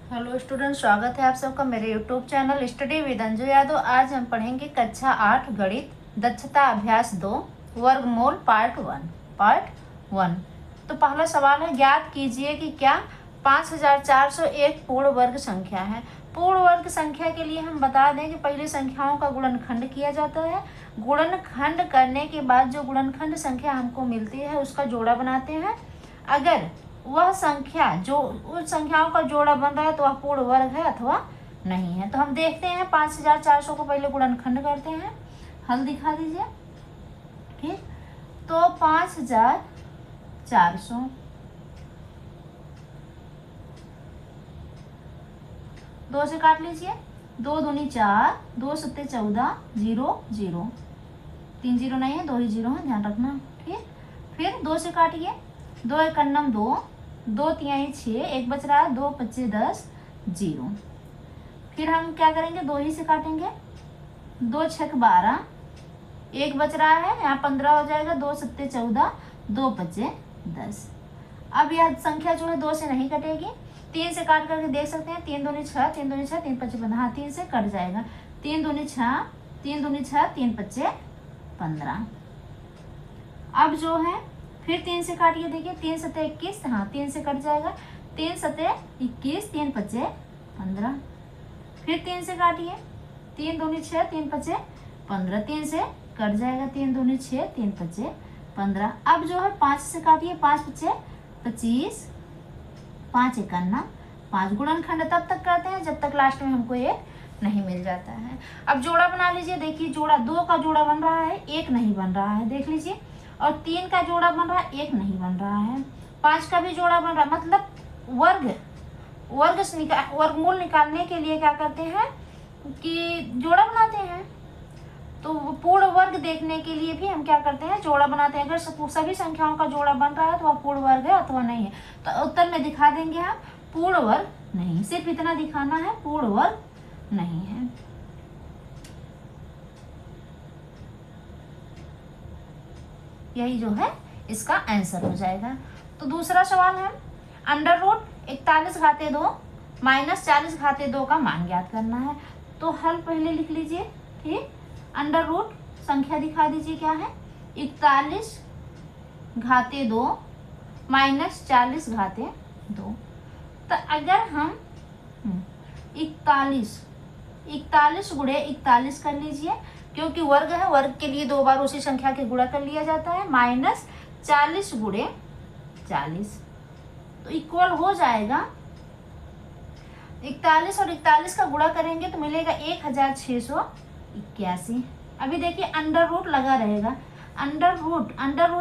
Hello student, स्वागत है आप सबका मेरे YouTube channel study with Anju Yadav. आज हम पढ़ेंगे कक्षा 8 गणित दक्षता अभ्यास 2 वर्गमूल पार्ट 1। तो पहला सवाल है, ज्ञात कीजिए कि क्या 5401 पूर्ण वर्ग संख्या है। पूर्ण वर्ग संख्या के लिए हम बता दें कि पहले संख्याओं का गुणनखंड किया जाता है। गुणनखंड करने के बाद जो गुणनखंड संख्या हमको मिलती है उसका जोड़ा बनाते हैं। अगर वह संख्या जो उन संख्याओं का जोड़ा बन रहा है तो वह पूर्ण वर्ग है अथवा नहीं है। तो हम देखते हैं 5400 को पहले गुणनखंड करते हैं। हल दिखा दीजिए। ठीक, तो 5400 2 से काट लीजिए। 2 दूनी 4, 2 सत्ते 14, 0 0, 3 0 नहीं है, 2 ही 0 है, ध्यान रखना। ठीक, फिर 2 से काटिए। 2 एक 2, 2 तिहाई 6, एक बच रहा है, 2 पच्चे 10, 0। फिर हम क्या करेंगे, 2 ही से काटेंगे। 2 छक 12, एक बच रहा है, यहाँ 15 हो जाएगा, 2 सत्ते 14, 2 पच्चे 10। अब यह संख्या जो है 2 से नहीं कटेगी। 3 से काट करके देख सकते हैं। 3 दूनी 6, 3 दूनी 6, 3 पच्चे 15, हाँ 3 से कट जाएगा। 3 दूनी 6, 3 दूनी 6, 3 पच्चे 15। अब जो है फिर 3 से काटिए, देखिए 3 सत्ते 21, हाँ 3 से कट जाएगा। 3 सत्ते 21, 3 पच्चे 15। फिर 3 से काटिए। 3 दूनी 6, 3 पच्चे 15, 3 से कट जाएगा। 3 दूनी 6, 3 पच्चे 15। अब जो है 5 से काटिए। 5 पच्चे 25, 5 51, 5 गुणनखंड तब तक करते हैं जब तक लास्ट में हमको एक नहीं मिल जाता है। अब जोड़ा बना लीजिए। देखिए जोड़ा 2 का जोड़ा बन रहा है, 1 नहीं बन रहा है, देख लीजिए। और 3 का जोड़ा बन रहा है, 1 नहीं बन रहा है। 5 का भी जोड़ा बन रहा है। मतलब वर्गमूल निकालने के लिए क्या करते हैं कि जोड़ा बनाते हैं। तो पूर्ण वर्ग देखने के लिए भी हम क्या करते हैं, जोड़ा बनाते हैं। अगर सभी संख्याओं का जोड़ा बन रहा है तो वह पूर्ण वर्ग है अथवा नहीं है। तो उत्तर में दिखा देंगे हम पूर्ण वर्ग नहीं, सिर्फ इतना दिखाना है, पूर्ण वर्ग नहीं है। यही जो है इसका आंसर हो जाएगा। तो दूसरा सवाल है, अंडर रूट 41 घाते 2 माइनस 40 घाते 2 का मान ज्ञात करना है। तो हल पहले लिख लीजिए। ठीक, अंडर रूट संख्या दिखा दीजिए क्या है, 41 घाते 2 माइनस 40 घाते 2। तो अगर हम 41 गुणे 41 कर लीजिए, क्योंकि वर्ग है, वर्ग के लिए 2 बार उसी संख्या के गुणा कर लिया जाता है। माइनस 40 गुणे 40, तो इक्वल हो जाएगा 41 और 41 का गुणा करेंगे तो मिलेगा 1681। अभी देखिए अंडर रूट लगा रहेगा। अंडर रूट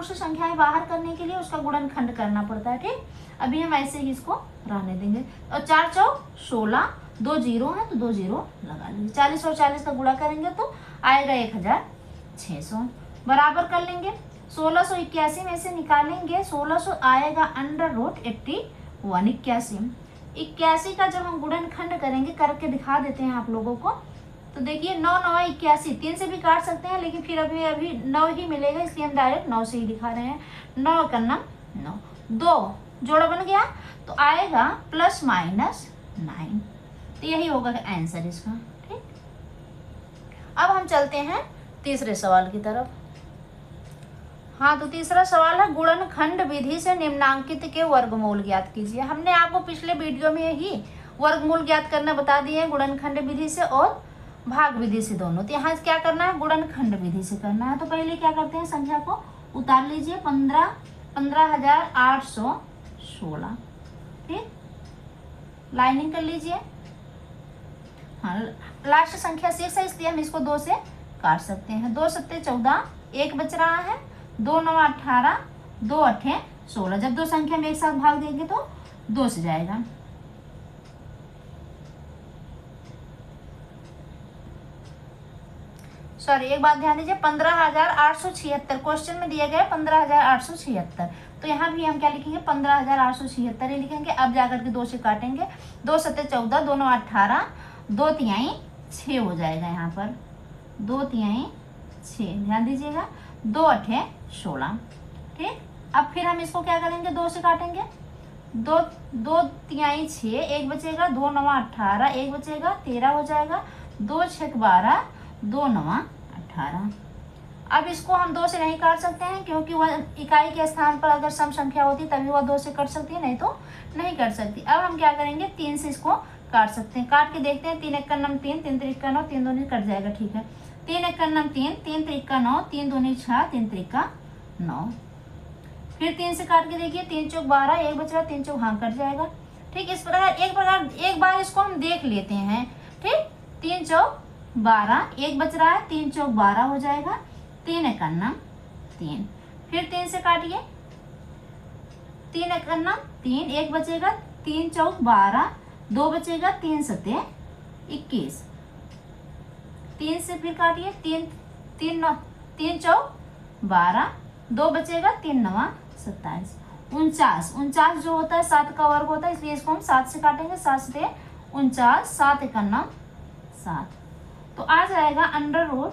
से संख्याएं बाहर करने के लिए उसका गुणनखंड करना पड़ता है। ठीक, अभी हम ऐसे ही इसको रहने देंगे। और 4 चौक 16, 2 जीरो है तो 2 जीरो लगा लेंगे। 40 और 40 का गुणा करेंगे तो आएगा 1600, बराबर कर लेंगे। 1681 में से निकालेंगे 1600, आएगा अंडर रूट 81। 81 का जब हम गुणनखंड करेंगे, करके दिखा देते हैं आप लोगों को। तो देखिए 9 9 81, 3 से भी काट सकते हैं लेकिन फिर अभी 9 ही मिलेगा, इसलिए हम डायरेक्ट 9 से ही दिखा रहे हैं। 9 करना 9, 2 जोड़ा बन गया तो आएगा प्लस माइनस 9। तो यही होगा आंसर इसका। ठीक, अब हम चलते हैं तीसरे सवाल की तरफ। हाँ, तो तीसरा सवाल है, गुणनखंड विधि से निम्नांकित के वर्गमूल ज्ञात कीजिए। हमने आपको पिछले वीडियो में ही वर्गमूल ज्ञात करना बता दिए हैं, गुणनखंड विधि से और भाग विधि से दोनों। तो यहाँ क्या करना है, गुणनखंड विधि से करना है। तो पहले क्या करते हैं, संख्या को उतार लीजिए। 15,816। ठीक, लाइनिंग कर लीजिए। हाँ, लास्ट संख्या 6 है इसलिए हम इसको 2 से काट सकते हैं। 2 सत्ते 14, एक बच रहा है, 2 9 18, 2 8 16। जब 2 संख्या में एक साथ भाग देंगे तो 2 से जाएगा। सॉरी, एक बात ध्यान दीजिए, 15,876 क्वेश्चन में दिया गया है 15,876। तो यहाँ भी हम क्या लिखेंगे, 15,876 ही लिखेंगे। अब जाकर के 2 से काटेंगे। 2 सत्ते 14, 2 9 18, 2 तिहाई 6 हो जाएगा यहाँ पर। 2 तिहाई 6, ध्यान दीजिएगा। 2 8 16। ठीक, अब फिर हम इसको क्या करेंगे, 2 से काटेंगे। दो दो तिहाई 6, एक बचेगा, 2 9 18, एक बचेगा 13 हो जाएगा, 2 6 12, 2 9 18। अब इसको हम 2 से नहीं काट सकते हैं क्योंकि वह इकाई के स्थान पर अगर सम संख्या होती तभी वह 2 से कट सकती है, नहीं तो नहीं कट सकती। अब हम क्या करेंगे, 3 से इसको काट सकते हैं। काट के देखते हैं, 3 1 9 3, 3 3 9, 3 2 कट जाएगा, ठीक है। 3 1 9 3, 3 3 9, 3 2 6, 3 3 9। फिर 3 से काट के देखिए, 3 चौक 12, एक बच रहा, 3 चौक हाँ कट जाएगा, ठीक। इस प्रकार एक बार इसको हम देख लेते हैं, ठीक। 3 चौक 12, एक बच रहा है, 3 चौक 12 हो जाएगा, 3 1 9 3। फिर 3 से काटिए, 3 1 9 3, एक बचेगा, 3 चौक 12, 2 बचेगा, 3 7 21। 3 से फिर काटिए, 3 चौक 12, 2 बचेगा, 3 9 27। 49 जो होता है 7 का वर्ग होता है, इसलिए इसको हम 7 से काटेंगे। 7 से 49, 7 1 9 7। तो आ जाएगा अंडर रूट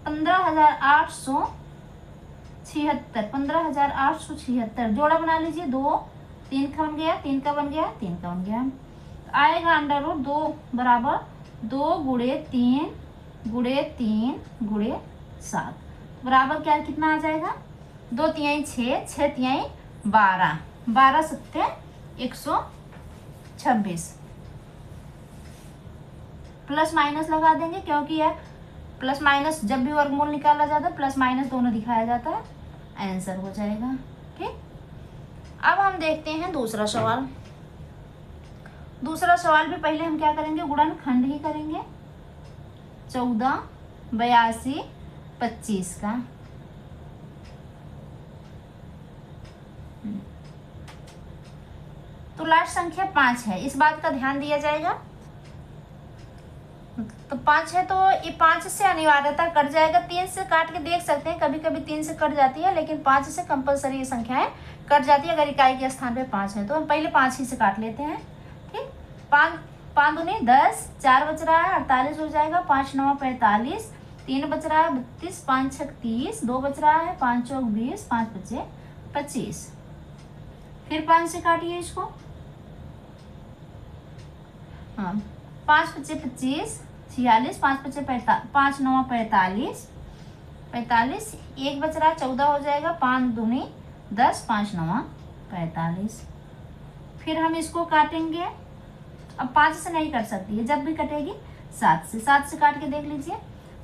15,876, 15,876। जोड़ा बना लीजिए, 2 3 का बन गया, 3 का बन गया, 3 का बन गया। तो आएगा अंडर रूट 2 बराबर 2 गुणे 3 गुणे 3 गुणे 7 बराबर क्या, कितना आ जाएगा, 2 तिहाई 6, 6 तिहाई 12, 12 सत्ते 126। प्लस माइनस लगा देंगे क्योंकि यह प्लस माइनस जब भी वर्गमूल निकाला जाता है प्लस माइनस दोनों दिखाया जाता है, आंसर हो जाएगा, ठीक। अब हम देखते हैं दूसरा सवाल। दूसरा सवाल भी पहले हम क्या करेंगे, गुणनखंड ही करेंगे। 14 82 25 का। तो लास्ट संख्या 5 है, इस बात का ध्यान दिया जाएगा। तो 5 है तो ये 5 से अनिवार्यता कट जाएगा। 3 से काट के देख सकते हैं, कभी कभी 3 से कट जाती है, लेकिन 5 से कंपलसरी ये संख्याएं कट जाती है अगर इकाई के स्थान पे 5 है। तो हम पहले 5 ही से काट लेते हैं, ठीक। 5 दूनी 10, 4 बच रहा है 48 हो जाएगा, 5 9 45, 3 बच रहा है 32, 5 6 30, 2 बच रहा है, 5 चौक 20, 5 बचे 25। फिर 5 से काटिए इसको, हाँ 5 बचे 25 46, 5 बचे 5 9 45, 45, एक बच रहा है 14 हो जाएगा, 5 दूनी 10, 5 9 45। फिर हम इसको काटेंगे, अब 5 से नहीं कर सकती है, जब भी कटेगी 7 से। 7 से काट के देख लीजिए,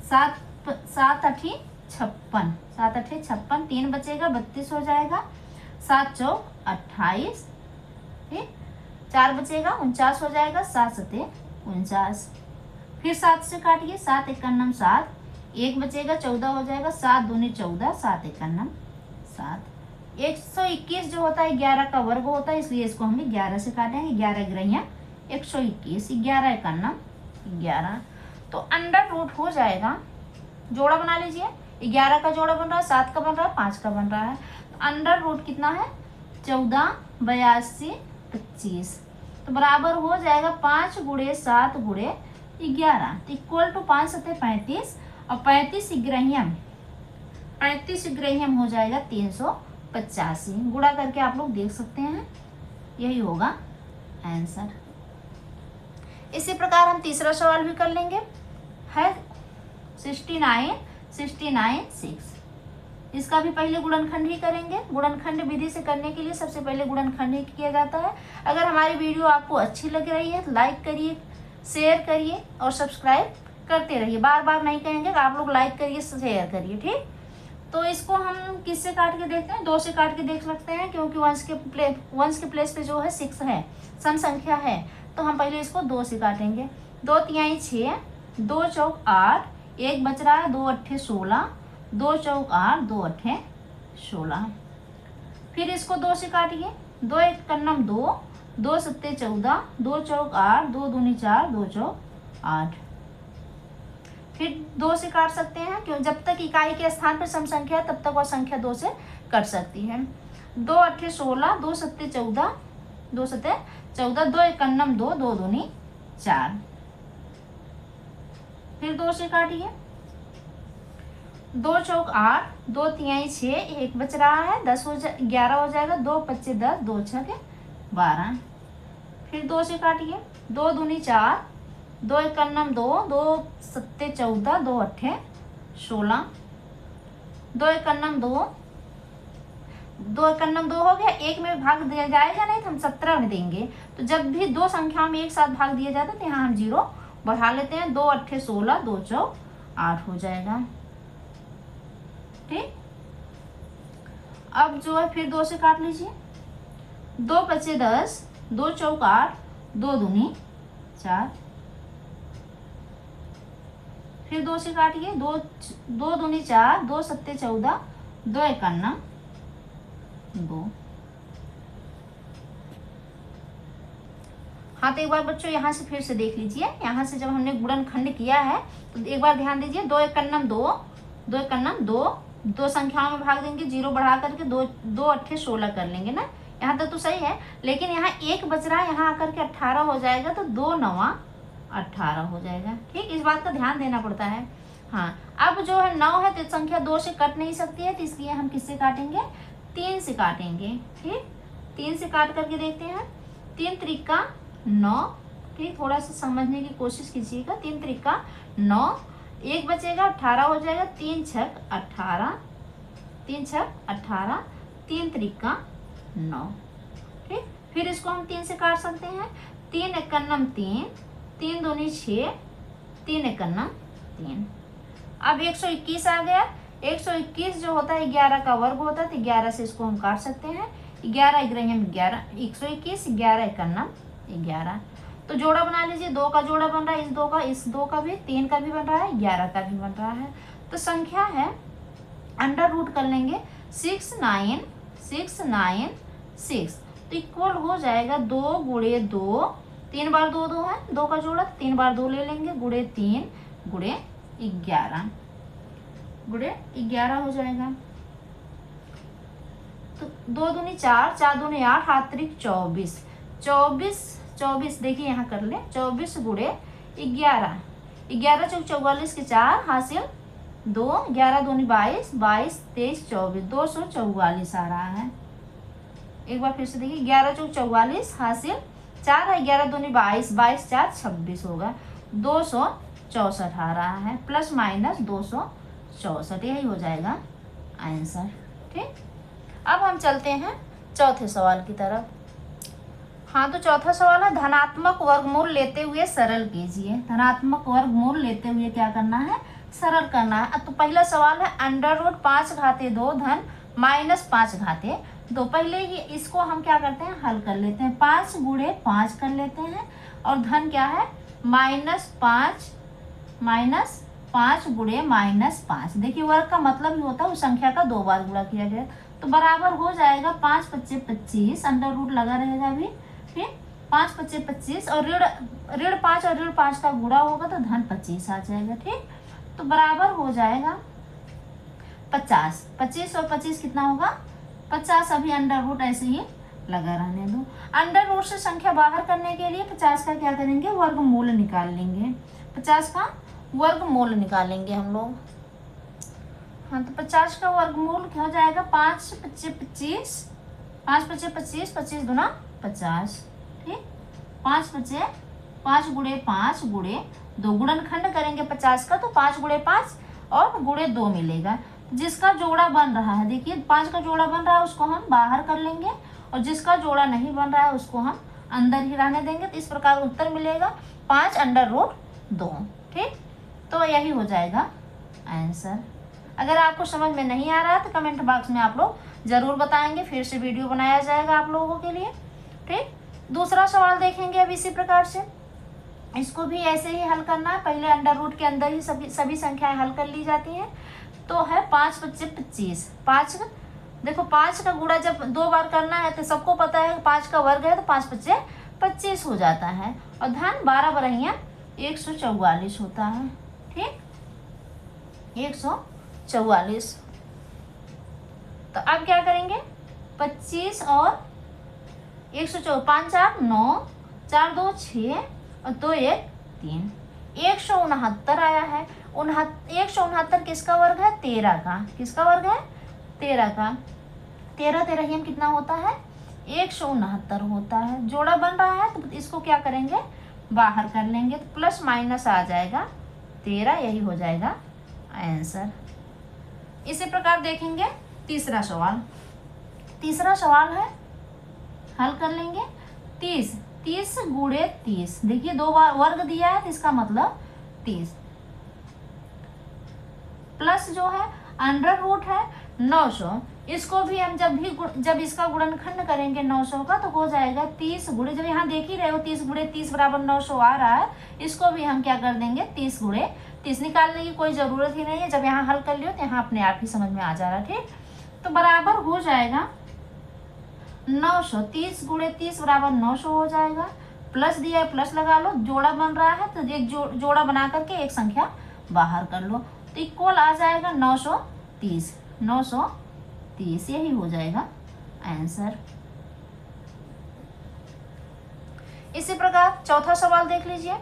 7 8 56, 7 8 56, 3 बचेगा 32 हो जाएगा, 7 चौक 28, ठीक। 4 बचेगा 49 हो जाएगा, 7 7 49। फिर 7 से काटिए, 7 1 9 7, एक बचेगा 14 हो जाएगा, 7 दूनी 14, 7 1 9 7। 121 जो होता है 11 का वर्ग होता है, इसलिए इसको हम 11 से काटेंगे। 11 ग्रहियां 121, 11 1 9 11। तो अंडर रूट हो जाएगा, जोड़ा बना लीजिए, 11 का जोड़ा बन रहा है, 7 का बन रहा है, 5 का बन रहा है। तो अंडर रूट कितना है, 14 82 25। तो बराबर हो जाएगा 5 गुणे 7 गुणे 11, तो इक्वल टू 5 7 35, और 35 ग्राहियम हो जाएगा 385। गुणा करके आप लोग देख सकते हैं, यही होगा आंसर। इसी प्रकार हम तीसरा सवाल भी कर लेंगे, है 69 6। इसका भी पहले गुणनखंड ही करेंगे। गुणनखंड विधि से करने के लिए सबसे पहले गुणनखंड ही किया जाता है। अगर हमारी वीडियो आपको अच्छी लग रही है तो लाइक करिए, शेयर करिए और सब्सक्राइब करते रहिए। बार बार नहीं कहेंगे, आप लोग लाइक करिए, शेयर करिए, ठीक। तो इसको हम किससे काट के देखते हैं, 2 से काट के देख सकते हैं, क्योंकि वंश के प्लेस पे जो है 6 है, सम संख्या है। तो हम पहले इसको 2 से काटेंगे। 2 तिहाई 6, 2 चौक 8, एक बच रहा है, 2 8 16, 2 चौक 8, 2 8 16। फिर इसको 2 से काटिए, 2 1 9 2, 2 7 14, 2 चौक 8, 2 दूनी 4, 2 चौक 8। फिर 2 से काट सकते हैं, क्यों, जब तक इकाई के स्थान पर सम संख्या तब तक वह संख्या 2 से कट सकती है। 2 8 16, 2 7 14, 2 7 14, 2 1 9 2, 2 दूनी 4। फिर 2 से काटिए, 2 चौक 8, 2 तिहाई 6, एक बच रहा है, 11 हो जाएगा, 2 पच्चे 10, 2 छके 12। फिर 2 से काटिए, 2 दूनी 4, 2 एकन्नम 2, 2 सत्ते 14, 2 अट्ठे 16, 2 एकन्नम 2, 2 एकन्नम 2 हो गया। एक में भाग दिया जाएगा नहीं तो हम 17 में देंगे। तो जब भी दो संख्याओं में एक साथ भाग दिया जाता है तो यहाँ हम 0 बढ़ा लेते हैं। 2 अट्ठे 16, 2 चौक 8 हो जाएगा। ठीक, अब जो है फिर 2 से काट लीजिए, 2 पच्चे 10, 2 चौक 8, 2 दूनी 4। फिर 2 से काटिए, 2 दूनी 4, 2 सत्ते 14, 2 एकन्नम 2। हाँ, तो एक बार बच्चों यहाँ से फिर से देख लीजिए। यहाँ से जब हमने गुणनखंड किया है तो एक बार ध्यान दीजिए, 2 एकन्नम 2, 2 एकन्नम 2, दो संख्याओं में भाग देंगे, 0 बढ़ा करके 2 अट्ठे 16 कर लेंगे ना। यहाँ तक तो सही है, लेकिन यहाँ एक बच रहा है, यहाँ आकर के 18 हो जाएगा, तो 2 9 18 हो जाएगा। ठीक, इस बात का ध्यान देना पड़ता है। हाँ, अब जो है 9 है तो संख्या 2 से कट नहीं सकती है, तो इसलिए हम किससे काटेंगे, 3 से काटेंगे। ठीक, 3 से काट करके देखते हैं। 3 त्रिका 9। ठीक, थोड़ा सा समझने की कोशिश कीजिएगा। 3 त्रिका 9, एक बचेगा 18 हो जाएगा। 3 छक 18, 3 छक 18, 3 त्रिका 9। ठीक, फिर इसको हम 3 से काट सकते हैं। 3 एकन्नम 3, 3 दूनी 6, 3 एकन्नम 3। अब 121 आ गया। 121 जो होता है 11 का वर्ग होता है, तो 11 से इसको हम काट सकते हैं। 11 ग्रहम 11, 121, 11 एकन्नम 11। तो जोड़ा बना लीजिए, 2 का जोड़ा बन रहा है, इस 2 का भी, 3 का भी बन रहा है, 11 का भी बन रहा है। तो संख्या है, अंडर रूट कर लेंगे, 6 9 6 9 6, तो इक्वल हो जाएगा 2 गुणे 2, 3 बार 2 2 है, 2 का जोड़ा, 3 बार 2 ले लेंगे, गुणे 3 गुणे 11, गुणे 11 हो जाएगा। तो 2 दूनी 4, 4 दूनी 8, 8 त्रिक 24, 24 देखिए यहाँ कर ले, 24 गुणे 11, 11 चौक 44 के 4 हासिल 2, 11 दूनी 22, 22 23 24, 244 आ रहा है। एक बार फिर से देखिए, 11 चौक 44 हासिल 4 है, 11 दूनी 22, 22 4 26 होगा, 264 आ रहा है, प्लस माइनस 264, यही हो जाएगा आंसर। ठीक, अब हम चलते हैं चौथे सवाल की तरफ। हाँ, तो चौथा सवाल है, धनात्मक वर्गमूल लेते हुए सरल कीजिए। धनात्मक वर्गमूल लेते हुए क्या करना है, सरल करना है। तो पहला सवाल है, अंडर रूट 5 घाते 2 धन माइनस 5 घाते 2। पहले ही इसको हम क्या करते हैं, हल कर लेते हैं। 5 गुणे 5 कर लेते हैं, और धन क्या है, -5 गुणे -5। देखिए, वर्ग का मतलब ही होता है उस संख्या का 2 बार गुणा किया गया, तो बराबर हो जाएगा 5 पच्चे 25, अंडर रूट लगा रहेगा अभी। फिर 5 पच्चे 25, और ऋण 5 और ऋण 5 का गुणा होगा तो धन 25 आ जाएगा। ठीक, तो बराबर हो जाएगा 50। 25 और 25 कितना होगा, 50। अभी अंडर रूट ऐसे ही लगा रहने दो। अंडर रूट से संख्या बाहर करने के लिए 50 का क्या करेंगे, वर्गमूल निकाल लेंगे। 50 का वर्गमूल निकालेंगे हम लोग। हाँ, तो 50 का वर्गमूल क्या हो जाएगा, 5 पच्चे 25, 5 पच्चे 25, 25 दूना 50। ठीक, 5 बचे 5 गुणे 5 गुणे 2, गुणनखंड करेंगे 50 का, तो 5 गुणे 5 और गुणे 2 मिलेगा। जिसका जोड़ा बन रहा है, देखिए 5 का जोड़ा बन रहा है, उसको हम बाहर कर लेंगे, और जिसका जोड़ा नहीं बन रहा है उसको हम अंदर ही रहने देंगे। तो इस प्रकार उत्तर मिलेगा 5 अंडर रूट 2। ठीक, तो यही हो जाएगा आंसर। अगर आपको समझ में नहीं आ रहा है तो कमेंट बॉक्स में आप लोग जरूर बताएंगे, फिर से वीडियो बनाया जाएगा आप लोगों के लिए। ठीक, दूसरा सवाल देखेंगे अब इसी प्रकार से। इसको भी ऐसे ही हल करना है। पहले अंडर रूट के अंदर ही सभी संख्याएं हल कर ली जाती हैं। तो है 5 पच्चे 25, 5 देखो 5 का गुणा जब 2 बार करना है तो सबको पता है 5 का वर्ग है, तो 5 पच्चे 25 हो जाता है, और धन 12 बरहिया 144 होता है। ठीक, 144। तो अब क्या करेंगे, 25 और 144, 5 4 9, 4 2 6 और 2 1 3, 169 आया है। 169 किसका वर्ग है? 13 का। किसका वर्ग है? 13 का। 13 13 ही कितना होता है? 169 होता है। जोड़ा बन रहा है तो इसको क्या करेंगे? बाहर कर लेंगे तो प्लस माइनस आ जाएगा 13, यही हो जाएगा आंसर। इसी प्रकार देखेंगे तीसरा सवाल। तीसरा सवाल है, हल कर लेंगे। 30 30 गुणे 30, देखिए 2 बार वर्ग दिया है तो इसका मतलब 30, प्लस जो है अंडर रूट है 900। इसको भी हम जब इसका गुणनखंड करेंगे 900 का तो हो जाएगा 30 गुणे, जब यहाँ देख ही रहे हो 30 गुणे 30 बराबर 900 आ रहा है, इसको भी हम क्या कर देंगे 30 गुणे 30। निकालने की कोई ज़रूरत ही नहीं है, जब यहाँ हल कर लियो तो यहाँ अपने आप ही समझ में आ जा रहा है। ठीक, तो बराबर हो जाएगा 900। 30 गुणे 30 बराबर 900 हो जाएगा। प्लस दिया है, प्लस लगा लो, जोड़ा बन रहा है तो एक जोड़ा बना करके एक संख्या बाहर कर लो तो इक्वल आ जाएगा 930। 930 यही हो जाएगा आंसर। इसी प्रकार चौथा सवाल देख लीजिए,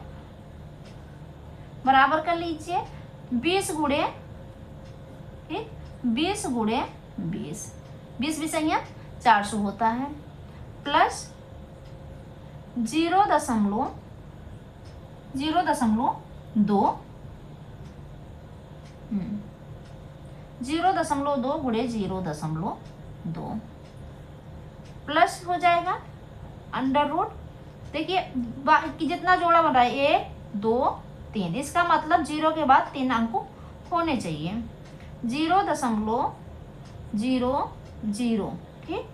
बराबर कर लीजिए 20 गुणे 20 गुणे 20, 20 विषय 400 होता है, प्लस 0.2 0.2 गुणे 0.2 प्लस हो जाएगा अंडर रूट। देखिए जितना जोड़ा बन रहा है 1 2 3, इसका मतलब 0 के बाद 3 अंक होने चाहिए। 0.00, ठीक,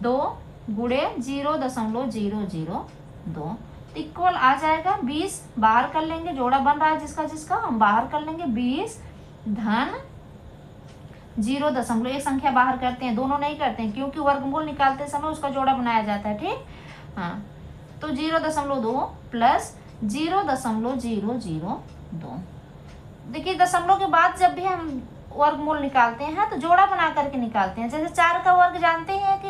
2 गुणे 0.002 इक्वल आ जाएगा 20। बाहर कर लेंगे, जोड़ा बन रहा है जिसका हम बाहर कर लेंगे 20 धन 0. एक संख्या बाहर करते हैं, दोनों नहीं करते हैं क्योंकि वर्गमूल निकालते समय उसका जोड़ा बनाया जाता है। ठीक, हाँ, तो 0.2 प्लस 0.002। देखिए दशमलव के बाद जब भी हम वर्गमूल निकालते हैं तो जोड़ा बना करके निकालते हैं। जैसे 4 का वर्ग जानते हैं कि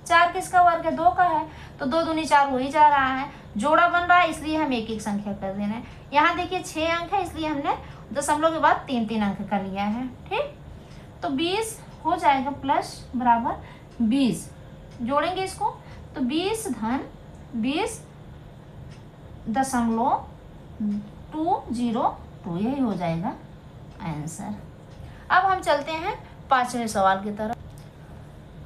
4 किसका वर्ग है? 2 का है, तो 2 दूनी 4 हो ही जा रहा है। जोड़ा बन रहा है इसलिए हम एक एक संख्या कर देना है। यहाँ देखिए 6 अंक है इसलिए हमने दशमलव के बाद 3 अंक कर लिया है। ठीक, तो 20 हो जाएगा प्लस बराबर 20, जोड़ेंगे इसको तो 20 धन 20.202, यही हो जाएगा आंसर। अब हम चलते हैं 5वें सवाल की तरफ।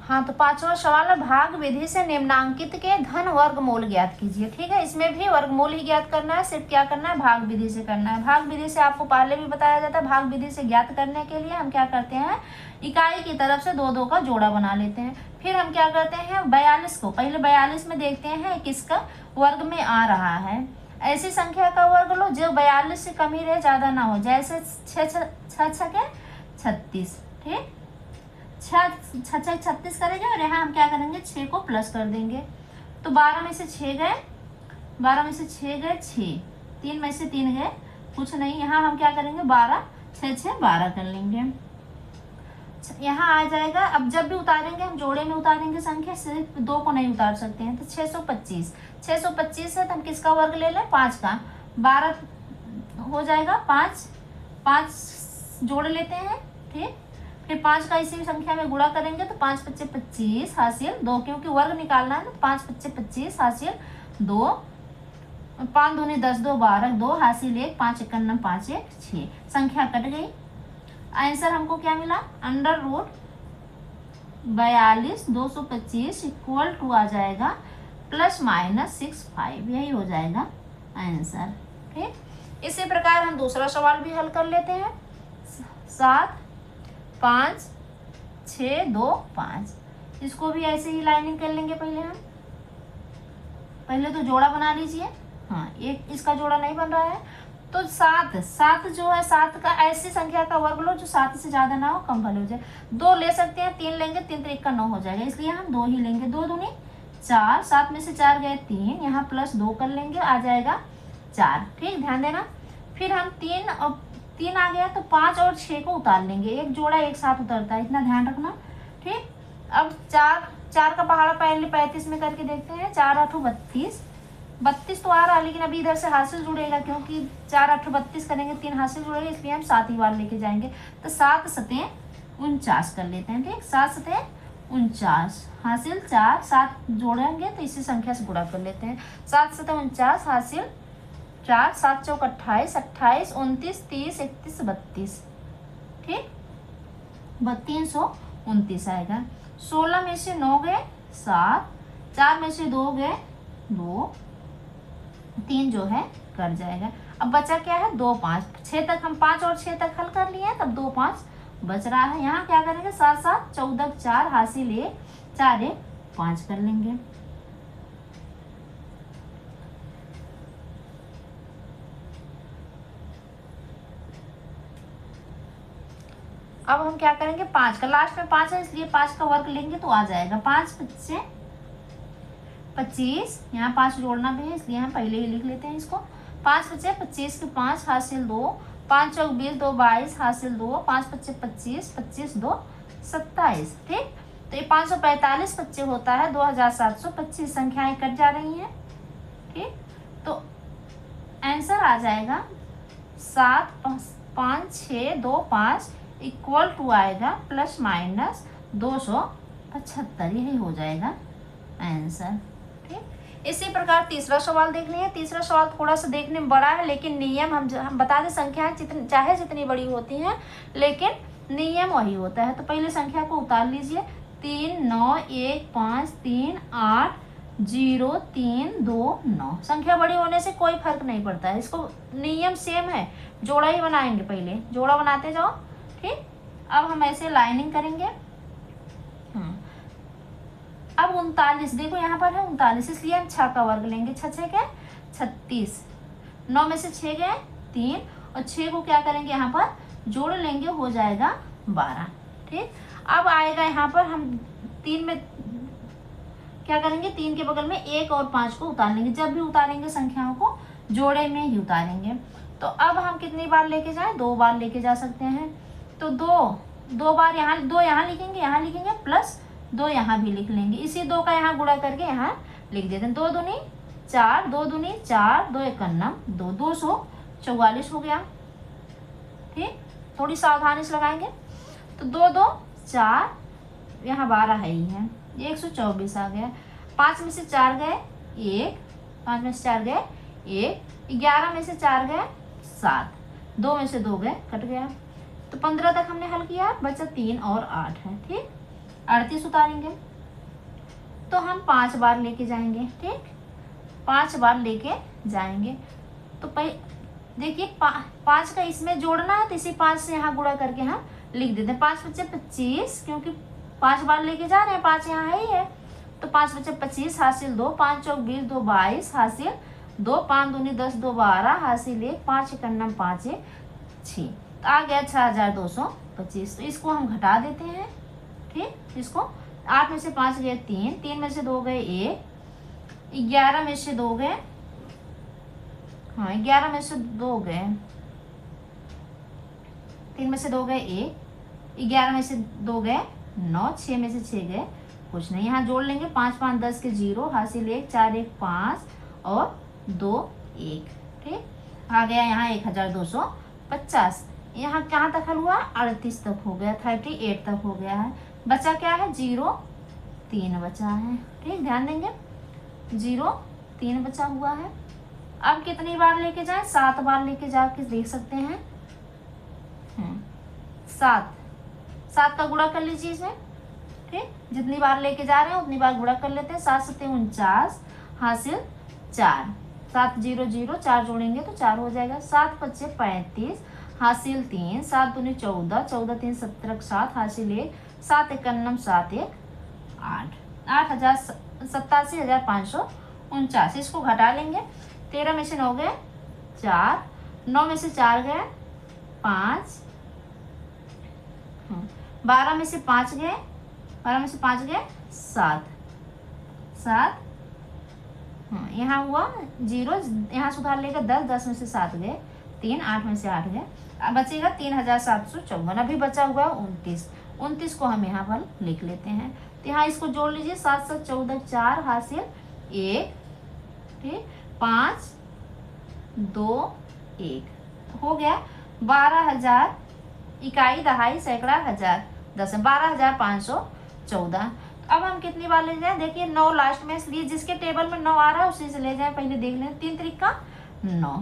हाँ, तो 5वां सवाल है, भाग विधि से निम्नांकित के धन वर्गमूल ज्ञात कीजिए। ठीक है, इसमें भी वर्गमूल ही ज्ञात करना है, सिर्फ क्या करना है? भाग विधि से करना है। भाग विधि से आपको पहले भी बताया जाता है, भाग विधि से ज्ञात करने के लिए हम क्या करते हैं? इकाई की तरफ से 2 2 का जोड़ा बना लेते हैं। फिर हम क्या करते हैं? 42 को पहले 42 में देखते हैं किसका वर्ग में आ रहा है। ऐसी संख्या का वर्ग लो जो 42 से कम ही रहे, ज्यादा ना हो। जैसे 6 के 36, ठीक, 6 36 करेंगे और यहाँ हम क्या करेंगे? 6 को प्लस कर देंगे तो 12 में से 6 गए, 12 में से 6 गए 6, 3 में से 3 गए कुछ नहीं। यहाँ हम क्या करेंगे? 12 6 6 12 कर लेंगे, यहाँ आ जाएगा। अब जब भी उतारेंगे हम जोड़े में उतारेंगे संख्या, सिर्फ 2 को नहीं उतार सकते हैं। तो 625 है तो हम किसका वर्ग ले लें? 5 का। 12 हो जाएगा 5 जोड़ लेते हैं। ठीक, फिर 5 का इसी संख्या में गुणा करेंगे तो 5 5 25 हासिल 2, क्योंकि वर्ग निकालना है तो 5 5 25 हासिल 2, 5 दूनी 10 2 12 2 हासिल 1, 5 51 5 1 6, संख्या कट गई। आंसर हमको क्या मिला? अंडर रूट 42 225 इक्वल टू आ जाएगा प्लस माइनस 65, यही हो जाएगा आंसर। ठीक, इसी प्रकार हम दूसरा सवाल भी हल कर लेते हैं। 7 5 6 2 5, इसको भी ऐसे ही लाइनिंग कर लेंगे। पहले तो जोड़ा बना लीजिए। हाँ, एक इसका जोड़ा नहीं बन रहा है तो 7 जो है 7 का ऐसी संख्या का वर्ग लो जो 7 से ज्यादा ना हो, कम भले हो जाए। 2 ले सकते हैं, 3 लेंगे, 3 3 का 9 हो जाएगा, इसलिए हम 2 ही लेंगे। 2 दूनी 4, 7 में से 4 गए 3, यहाँ प्लस 2 कर लेंगे, आ जाएगा 4। ठीक, ध्यान देना। फिर हम 3 आ गया तो 5 और 6 को उतार लेंगे, एक जोड़ा एक साथ उतरता है, इतना ध्यान रखना। ठीक, अब 4 का पहाड़ा पहले 35 में करके देखते हैं। 4 8 32, 32 तो आ रहा है, लेकिन अभी इधर से हासिल जुड़ेगा, क्योंकि 4 8 32 करेंगे, 3 हासिल जुड़ेगा, इसलिए हम 7 ही बार लेके जाएंगे। तो 7 सतें 49 कर लेते हैं। ठीक, 7 सतें 49 हासिल 4, 7 जोड़ेंगे तो इसी संख्या से गुणा कर लेते हैं। 7 सतें 49 हासिल 4, 7 चौक 28, 28 29 30 31 32। ठीक, 329 आएगा। 16 में से 9 गए 7, 4 में से 2 गए 2, 3 जो है कर जाएगा। अब बचा क्या है 2 5, 6 तक हम 5 और 6 तक हल कर लिए हैं, तब 2 5 बच रहा है। यहाँ क्या करेंगे 7 7 14 4 हासिल 1, 4 1 5 कर लेंगे। अब हम क्या करेंगे 5 का, लास्ट में 5 है इसलिए 5 का वर्ग लेंगे तो आ जाएगा। 5 5 25, यहाँ 5 जोड़ना भी है इसलिए हम पहले ही लिख लेते हैं इसको। 5 5 25 के 5 हासिल 2, 5 चौक 20 2 22 हासिल 2, 5 5 25 25 2 27। ठीक, तो ये 545 बच्चे होता है, 2725 संख्याएं कट जा रही हैं। ठीक, तो आंसर आ जाएगा 7 5 6 2 5 इक्वल टू आएगा प्लस माइनस 275। यही हो जाएगा आंसर। ठीक, इसी प्रकार तीसरा सवाल देख लेंगे। तीसरा सवाल थोड़ा सा देखने में बड़ा है, लेकिन नियम हम बता दें, संख्याएं चाहे जितनी बड़ी होती हैं लेकिन नियम वही होता है। तो पहले संख्या को उतार लीजिए। 3 9 1 5 3 8 0 3 2 9। संख्या बड़ी होने से कोई फर्क नहीं पड़ता है, इसको नियम सेम है, जोड़ा ही बनाएंगे, पहले जोड़ा बनाते जाओ। ठीक, अब हम ऐसे लाइनिंग करेंगे। अब 39, देखो यहाँ पर है 39, इसलिए हम 6 का वर्ग लेंगे। 6 6 क्या 36, 9 में से 6 गए 3, और 6 को क्या करेंगे यहाँ पर जोड़ लेंगे, हो जाएगा 12। ठीक, अब आएगा यहाँ पर हम 3 में क्या करेंगे, 3 के बगल में 1 और 5 को उतार लेंगे। जब भी उतारेंगे संख्याओं को जोड़े में ही उतारेंगे। तो अब हम कितनी बार लेके जाएं, 2 बार लेके जा सकते हैं। तो 2 बार यहाँ, 2 यहाँ लिखेंगे प्लस 2 यहाँ भी लिख लेंगे। इसी 2 का यहाँ गुणा करके यहाँ लिख देते हैं। 2 दूनी 4, 2 दूनी 4, 2 51 2, 244 हो गया। ठीक, थोड़ी सावधानी से लगाएंगे। तो 2 2 4, यहाँ 12 है ही है, 124 आ गया। 5 में से 4 गए 1, 5 में से 4 गए 1, 11 में से 4 गए 7, 2 में से 2 गए कट गया। तो 15 तक हमने हल किया, बचा 3 और 8 है। ठीक, 38 उतारेंगे तो हम 5 बार लेके जाएंगे। ठीक, 5 बार लेके जाएंगे। तो देखिए 5 का इसमें जोड़ना है, तो इसी 5 से यहाँ गुणा करके हम लिख देते हैं। 5 बचे 25, क्योंकि 5 बार लेके जा रहे हैं, 5 यहाँ है ही है। तो 5 बचे 25 हासिल 2, 5 चौक 20 2 22 हासिल 2, 5 दूनी 10 2 12 हासिल 1, 5 51 5 1 6। तो आ गया 6225। तो इसको हम घटा देते हैं। ठीक, इसको 8 में से 5 गए 3, 3 में से 2 गए 1, 11 में से 2 गए, हाँ 11 में से 2 गए, 3 में से 2 गए 1, 11 में से 2 गए 9, 6 में से 6 गए कुछ नहीं। यहाँ जोड़ लेंगे 5 5 10 के 0 हासिल 1, 4 1 5 और 2 1। ठीक, आ गया यहाँ 1250। यहाँ कहाँ तक हल हुआ, 38 तक हो गया, 38 तक हो गया है। बचा क्या है 0 3 बचा है। ठीक, ध्यान देंगे 0 3 बचा हुआ है। अब कितनी बार लेके जाए, 7 बार लेके जाके देख सकते हैं। 7 का गुणा कर लीजिए इसमें। ठीक, जितनी बार लेके जा रहे हैं उतनी बार गुणा कर लेते हैं। 7 7 49 हासिल 4, 7 0 0 4 जोड़ेंगे तो 4 हो जाएगा। 7 5 35 हासिल 3, 7 दूनी 14, 14 3 17 7 हासिल 1, 7 51 7 1 8, 87,549। इसको घटा लेंगे। 13 में से 9 गए 4, 9 में से 4 गए 5, 12 में से 5 गए, 12 में से 5 गए 7 7, यहाँ हुआ 0, यहाँ सुधार लेगा 10, 10 में से 7 गए 3, 8 में से 8 गए, अब बचेगा 3754। अभी बचा हुआ है 29 को हम यहाँ पर लिख लेते हैं। तो यहाँ इसको जोड़ लीजिए। 7 7 14 4 हासिल 1। फिर 5 2 1 हो गया 12,000 इकाई दहाई सैकड़ा हजार 10 12,514। अब हम कितनी बार ले जाए देखिए 9 लास्ट में, इसलिए जिसके टेबल में 9 आ रहा है उसी से ले जाए। पहले देख लें 3 त्रिका 9,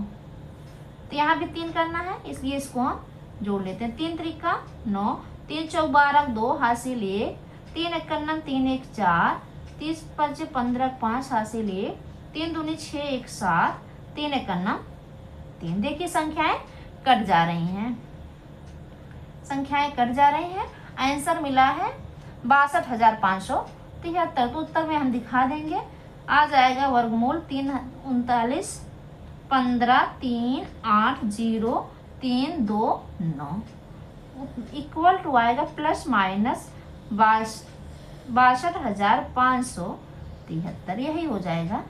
तो यहाँ भी 3 करना है इसलिए इसको हम जोड़ लेते हैं। 3 त्रिका 9, 3 चौक 12 2 हासिल 1, 3 एक 3 1 4, 30 5 15 5 हासिल 1, 3 दूनी 6 1 7, 3 एक 3। देखिए संख्याएं कट जा रही हैं, संख्याएं कट जा रही हैं। आंसर मिला है 62,573। तो उत्तर में हम दिखा देंगे, आ जाएगा वर्गमूल 3 39 15 3 8 0 3 2 9 इक्वल टू आएगा प्लस माइनस 62,573। यही हो जाएगा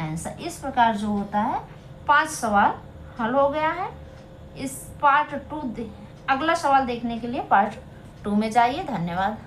आंसर। इस प्रकार जो होता है 5 सवाल हल हो गया है। इस पार्ट 2 अगला सवाल देखने के लिए पार्ट 2 में जाइए। धन्यवाद।